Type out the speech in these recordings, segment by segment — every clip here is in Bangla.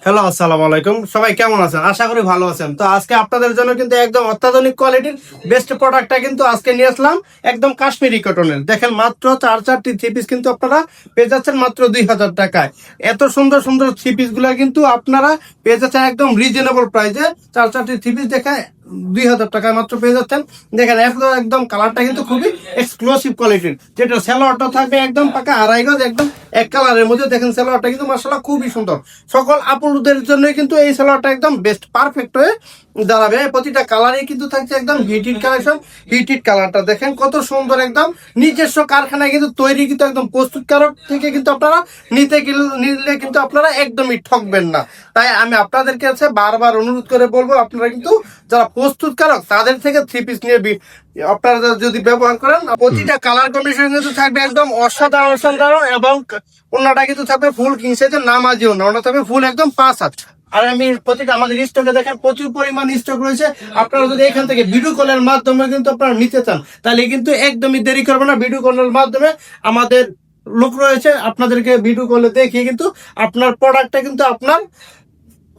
হ্যালো, আসসালামু আলাইকুম। সবাই কেমন আছেন? আশা করি ভালো আছেন। তো আজকে আপনাদের জন্য কিন্তু একদম অত্যাধুনিক কোয়ালিটির বেস্ট প্রোডাক্টটা কিন্তু আজকে নিয়ে আসলাম, একদম কাশ্মীরি কটনের। দেখেন, মাত্র চারটি থ্রি পিস কিন্তু আপনারা পেয়ে যাচ্ছেন মাত্র 2000 টাকায়। এত সুন্দর সুন্দর থ্রি পিস গুলা কিন্তু আপনারা পেয়ে যাচ্ছেন একদম রিজনেবল প্রাইসে। চারটি থ্রি পিস দেখে 2000 টাকায় মাত্র পেয়ে যাচ্ছেন। দেখেন, একদম কালারটা কিন্তু খুবই এক্সক্লুসিভ কোয়ালিটির, যেটা সালোয়ারটা থাকবে একদম পাকা আড়াই গজ, একদম এক কালারের মধ্যে। দেখেন, সালোয়ারটা কিন্তু মাশাআল্লাহ খুবই সুন্দর। সকল আপুদের জন্য কিন্তু এই সালোয়ারটা একদম বেস্ট পারফেক্ট হয়ে দাঁড়াবে। প্রতিটা কালারই কিন্তু থাকছে একদম হিটিড কালেকশন। হিটিড কালারটা দেখেন কত সুন্দর, একদম নিজস্ব কারখানায় কিন্তু তৈরি, কিন্তু একদম প্রস্তুতকারক থেকে কিন্তু আপনারা নিলে কিন্তু আপনারা একদমই ঠকবেন না। তাই আমি আপনাদের কাছে বারবার অনুরোধ করে বলবো, আপনারা কিন্তু যারা প্রস্তুতকারক তাদের থেকে থ্রি পিস নিয়ে আপনারা যদি ব্যবহার করেন, প্রতিটা কালার কম্বিনেশন কিন্তু থাকবে একদম অসাধারণ এবং ওনাটা কিন্তু থাকবে ফুল কিং সাইজের, নামাজিও না, ওটা থাকবে ফুল একদম 5 হাত। আর আমি প্রতিটা আমাদের স্টকে দেখেন প্রচুর পরিমাণ স্টক রয়েছে। আপনারা যদি এখান থেকে ভিডিও কলের মাধ্যমে কিন্তু আপনারা নিতে চান, তাহলে কিন্তু একদমই দেরি করবে না। ভিডিও কলের মাধ্যমে আমাদের লোক রয়েছে, আপনাদেরকে ভিডিও কলে দেখিয়ে কিন্তু আপনার প্রোডাক্টটা কিন্তু আপনার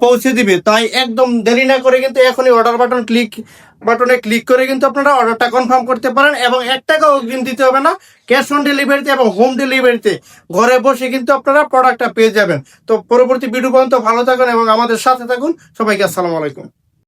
পৌঁছে দিবে। তাই একদম দেরি না করে কিন্তু এখনই অর্ডার বাটনে ক্লিক করে কিন্তু আপনারা অর্ডারটা কনফার্ম করতে পারেন, এবং 1 টাকাও অগ্রিম দিতে হবে না। ক্যাশ অন ডেলিভারিতে এবং হোম ডেলিভারিতে ঘরে বসে কিন্তু আপনারা প্রোডাক্টটা পেয়ে যাবেন। তো পরবর্তী ভিডিও পর্যন্ত ভালো থাকুন এবং আমাদের সাথে থাকুন। সবাইকে আসসালামু আলাইকুম।